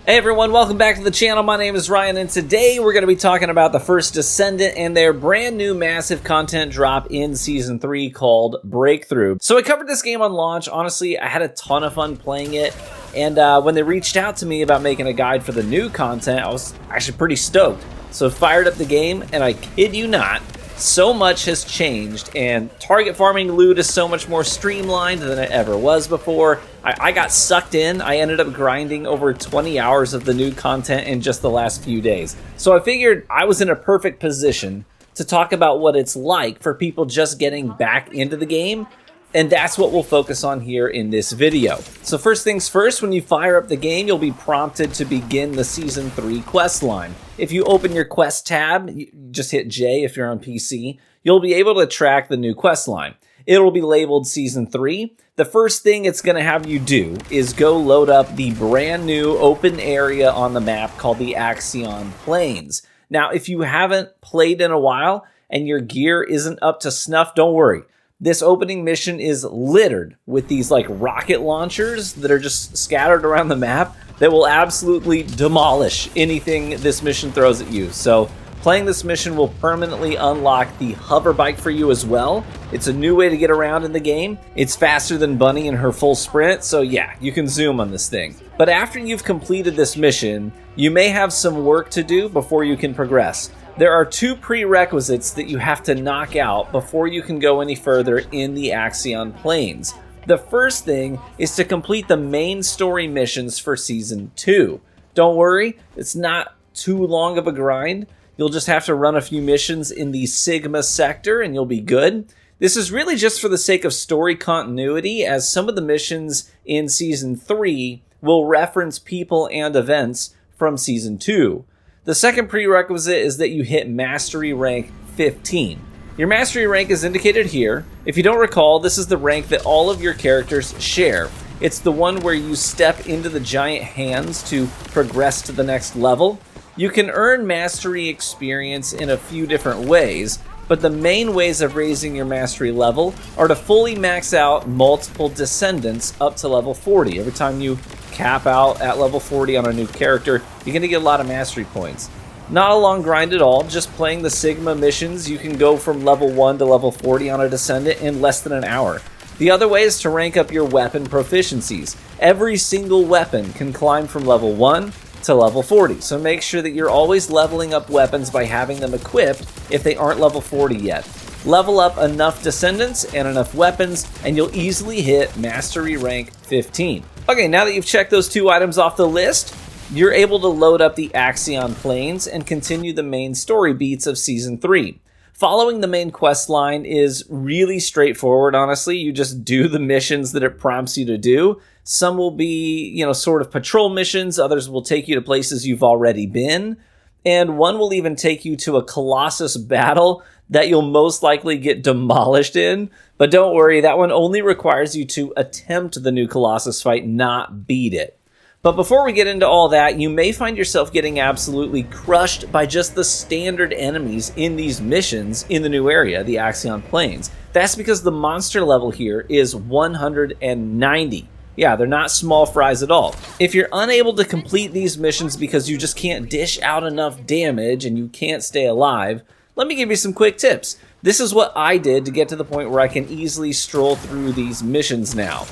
Hey everyone, welcome back to the channel. My name is Ryan, and today we're going to be talking about the first Descendant and their brand new massive content drop in Season 3 called Breakthrough. So I covered this game on launch. Honestly, I had a ton of fun playing it, and when they reached out to me about making a guide for the new content, I was actually pretty stoked. So fired up the game, and I kid you not, so much has changed, and target farming loot is so much more streamlined than it ever was before. I got sucked in. I ended up grinding over 20 hours of the new content in just the last few days. So I figured I was in a perfect position to talk about what it's like for people just getting back into the game, and that's what we'll focus on here in this video. So first things first, when you fire up the game, you'll be prompted to begin the Season 3 quest line. If you open your quest tab, you just hit J if you're on PC, you'll be able to track the new quest line. It'll be labeled Season 3. The first thing it's going to have you do is go load up the brand new open area on the map called the Axion Plains. Now, if you haven't played in a while and your gear isn't up to snuff, don't worry. This opening mission is littered with these like rocket launchers that are just scattered around the map that will absolutely demolish anything this mission throws at you. So playing this mission will permanently unlock the hover bike for you as well. It's a new way to get around in the game. It's faster than Bunny in her full sprint, so yeah, you can zoom on this thing. But after you've completed this mission, you may have some work to do before you can progress. There are two prerequisites that you have to knock out before you can go any further in the Axion Plains. The first thing is to complete the main story missions for Season 2. Don't worry, it's not too long of a grind. You'll just have to run a few missions in the Sigma sector and you'll be good. This is really just for the sake of story continuity, as some of the missions in Season 3 will reference people and events from Season 2. The second prerequisite is that you hit Mastery Rank 15. Your Mastery Rank is indicated here. If you don't recall, this is the rank that all of your characters share. It's the one where you step into the giant hands to progress to the next level. You can earn Mastery experience in a few different ways, but the main ways of raising your Mastery level are to fully max out multiple Descendants up to level 40. Every time you cap out at level 40 on a new character, you're going to get a lot of Mastery points. Not a long grind at all, just playing the Sigma missions, you can go from level 1 to level 40 on a Descendant in less than an hour. The other way is to rank up your weapon proficiencies. Every single weapon can climb from level 1 to level 40, so make sure that you're always leveling up weapons by having them equipped if they aren't level 40 yet. Level up enough Descendants and enough weapons, and you'll easily hit Mastery Rank 15. Okay, now that you've checked those two items off the list, you're able to load up the Axion Plains and continue the main story beats of Season 3. Following the main quest line is really straightforward, honestly. You just do the missions that it prompts you to do. Some will be, sort of patrol missions. Others will take you to places you've already been. And one will even take you to a Colossus battle that you'll most likely get demolished in. But don't worry, that one only requires you to attempt the new Colossus fight, not beat it. But before we get into all that, you may find yourself getting absolutely crushed by just the standard enemies in these missions in the new area, the Axion Plains. That's because the monster level here is 190. Yeah, they're not small fries at all. If you're unable to complete these missions because you just can't dish out enough damage and you can't stay alive, let me give you some quick tips. This is what I did to get to the point where I can easily stroll through these missions now.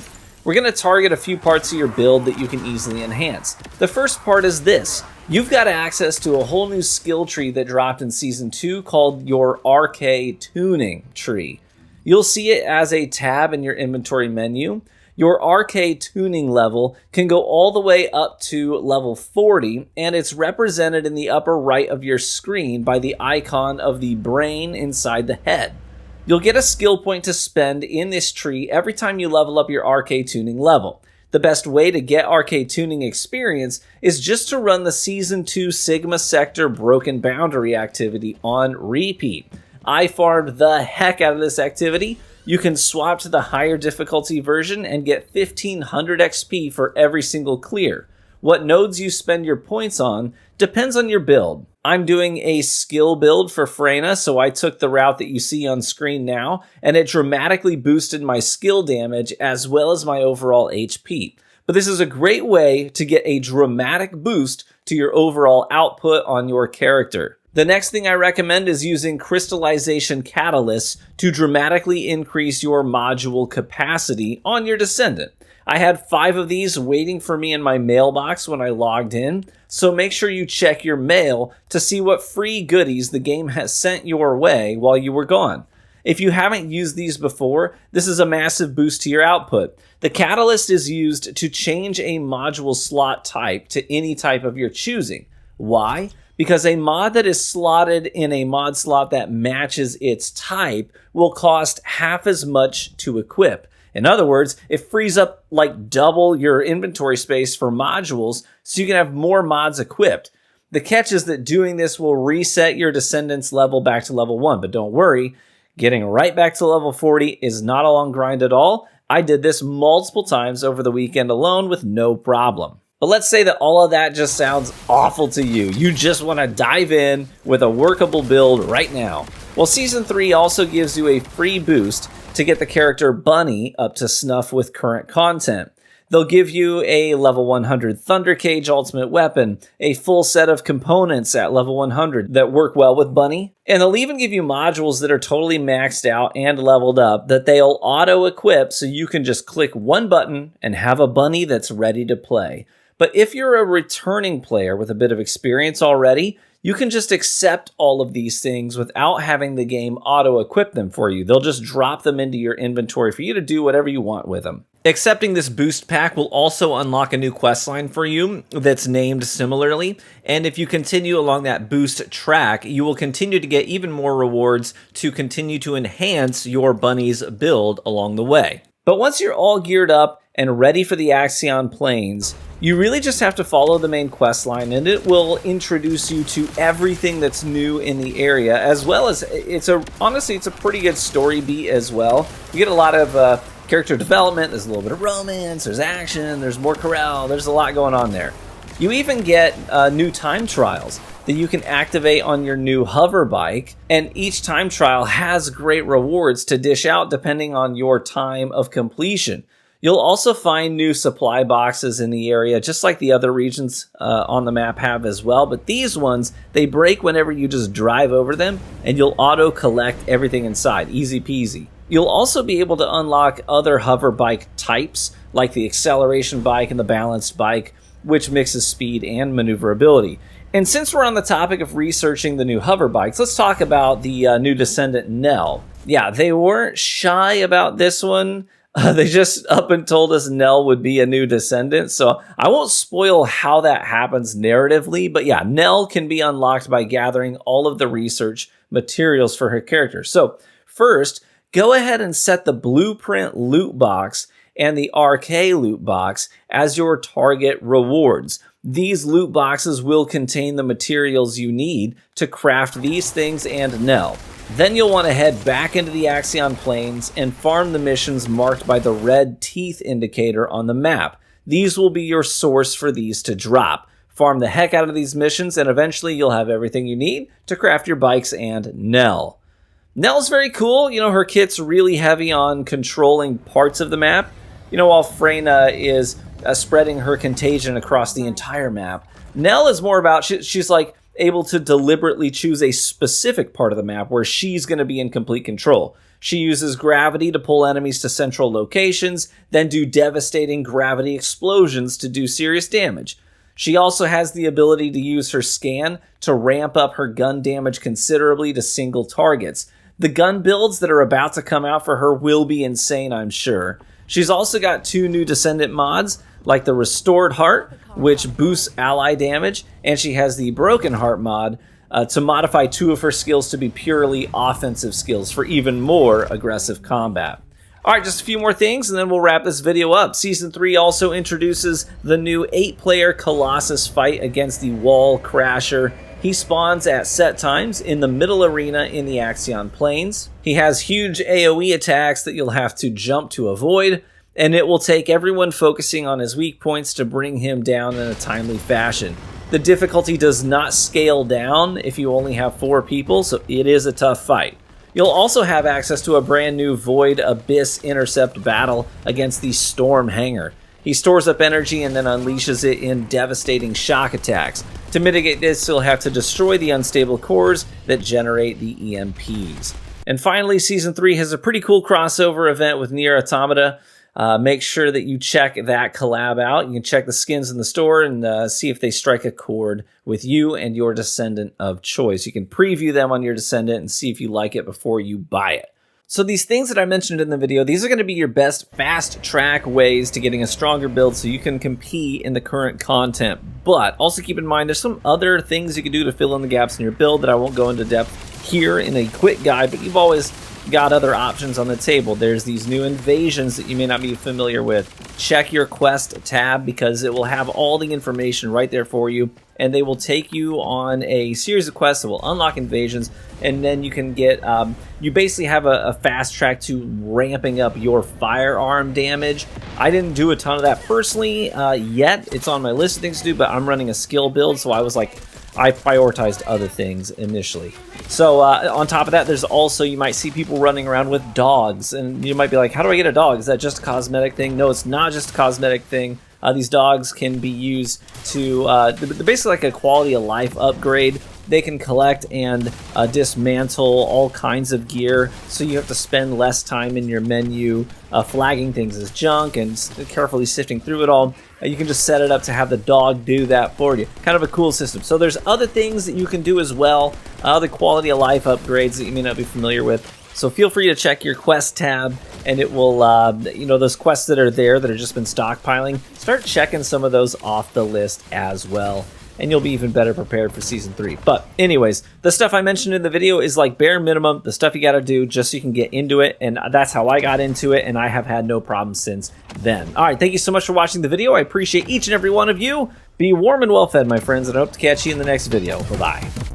We're going to target a few parts of your build that you can easily enhance. The first part is this. You've got access to a whole new skill tree that dropped in Season 2 called your RK Tuning Tree. You'll see it as a tab in your inventory menu. Your RK tuning level can go all the way up to level 40, and it's represented in the upper right of your screen by the icon of the brain inside the head. You'll get a skill point to spend in this tree every time you level up your RK tuning level. The best way to get RK tuning experience is just to run the Season 2 Sigma Sector Broken Boundary activity on repeat. I farmed the heck out of this activity. You can swap to the higher difficulty version and get 1500 XP for every single clear. What nodes you spend your points on depends on your build. I'm doing a skill build for Freyna, so I took the route that you see on screen now, and it dramatically boosted my skill damage as well as my overall HP. but this is a great way to get a dramatic boost to your overall output on your character. The next thing I recommend is using crystallization catalysts to dramatically increase your module capacity on your Descendant. I had 5 of these waiting for me in my mailbox when I logged in, so make sure you check your mail to see what free goodies the game has sent your way while you were gone. If you haven't used these before, this is a massive boost to your output. The catalyst is used to change a module slot type to any type of your choosing. Why? Because a mod that is slotted in a mod slot that matches its type will cost half as much to equip. In other words, it frees up like double your inventory space for modules so you can have more mods equipped. The catch is that doing this will reset your Descendant's level back to level 1, but don't worry, getting right back to level 40 is not a long grind at all. I did this multiple times over the weekend alone with no problem. But let's say that all of that just sounds awful to you. You just want to dive in with a workable build right now. Well, Season 3 also gives you a free boost to get the character Bunny up to snuff with current content. They'll give you a level 100 Thunder Cage ultimate weapon, a full set of components at level 100 that work well with Bunny, and they'll even give you modules that are totally maxed out and leveled up that they'll auto-equip so you can just click one button and have a Bunny that's ready to play. But if you're a returning player with a bit of experience already, you can just accept all of these things without having the game auto-equip them for you. They'll just drop them into your inventory for you to do whatever you want with them. Accepting this boost pack will also unlock a new questline for you that's named similarly, and if you continue along that boost track, you will continue to get even more rewards to continue to enhance your Bunny's build along the way. But once you're all geared up and ready for the Axion Plains, you really just have to follow the main questline, and it will introduce you to everything that's new in the area, as well as honestly, it's a pretty good story beat as well. You get a lot of character development, there's a little bit of romance, there's action, there's more corral, there's a lot going on there. You even get new time trials that you can activate on your new hover bike, and each time trial has great rewards to dish out depending on your time of completion. You'll also find new supply boxes in the area, just like the other regions on the map have as well. But these ones, they break whenever you just drive over them, and you'll auto-collect everything inside. Easy peasy. You'll also be able to unlock other hover bike types, like the acceleration bike and the balanced bike, which mixes speed and maneuverability. And since we're on the topic of researching the new hover bikes, let's talk about the new Descendant Nell. Yeah, they weren't shy about this one. They just up and told us Nell would be a new Descendant, so I won't spoil how that happens narratively, but yeah, Nell can be unlocked by gathering all of the research materials for her character. So first, go ahead and set the Blueprint loot box and the RK loot box as your target rewards. These loot boxes will contain the materials you need to craft these things and Nell. Then you'll want to head back into the Axion Plains and farm the missions marked by the red teeth indicator on the map. These will be your source for these to drop. Farm the heck out of these missions, and eventually you'll have everything you need to craft your bikes and Nell. Nell's very cool. You know, her kit's really heavy on controlling parts of the map. You know, while Freyna is spreading her contagion across the entire map, Nell is more about, she's like, able to deliberately choose a specific part of the map where she's going to be in complete control. She uses gravity to pull enemies to central locations, then do devastating gravity explosions to do serious damage. She also has the ability to use her scan to ramp up her gun damage considerably to single targets. The gun builds that are about to come out for her will be insane, I'm sure. She's also got 2 new Descendant mods, like the Restored Heart, which boosts ally damage, and she has the Broken Heart mod to modify 2 of her skills to be purely offensive skills for even more aggressive combat. Alright, just a few more things and then we'll wrap this video up. Season 3 also introduces the new 8-player Colossus fight against the Wall Crasher. He spawns at set times in the middle arena in the Axion Plains. He has huge AoE attacks that you'll have to jump to avoid, and it will take everyone focusing on his weak points to bring him down in a timely fashion. The difficulty does not scale down if you only have 4 people, so it is a tough fight. You'll also have access to a brand new Void Abyss Intercept battle against the Storm Hanger. He stores up energy and then unleashes it in devastating shock attacks. To mitigate this, you'll have to destroy the unstable cores that generate the EMPs. And finally, Season 3 has a pretty cool crossover event with Nier Automata. Make sure that you check that collab out. You can check the skins in the store and see if they strike a chord with you and your Descendant of choice. You can preview them on your Descendant and see if you like it before you buy it. So these things that I mentioned in the video, these are going to be your best fast track ways to getting a stronger build so you can compete in the current content. But also keep in mind, there's some other things you can do to fill in the gaps in your build that I won't go into depth here in a quick guide, but you've always got other options on the table. There's these new invasions that you may not be familiar with. Check your quest tab because it will have all the information right there for you, and they will take you on a series of quests that will unlock invasions, and then you can get you basically have a fast track to ramping up your firearm damage. I didn't do a ton of that personally yet. It's on my list of things to do, but I'm running a skill build, so I was like, I prioritized other things initially. So on top of that, there's also, you might see people running around with dogs, and you might be like, how do I get a dog? Is that just a cosmetic thing? No, it's not just a cosmetic thing. These dogs can be used to, they're basically like a quality of life upgrade. They can collect and dismantle all kinds of gear, so you have to spend less time in your menu flagging things as junk and carefully sifting through it all. You can just set it up to have the dog do that for you. Kind of a cool system. So there's other things that you can do as well, other quality of life upgrades that you may not be familiar with. So feel free to check your quest tab, and it will, you know, those quests that are there that have just been stockpiling, start checking some of those off the list as well, and you'll be even better prepared for Season 3. But anyways, the stuff I mentioned in the video is like bare minimum, the stuff you got to do just so you can get into it, and that's how I got into it, and I have had no problem since then. All right, thank you so much for watching the video. I appreciate each and every one of you. Be warm and well fed, my friends, and I hope to catch you in the next video. Bye-bye.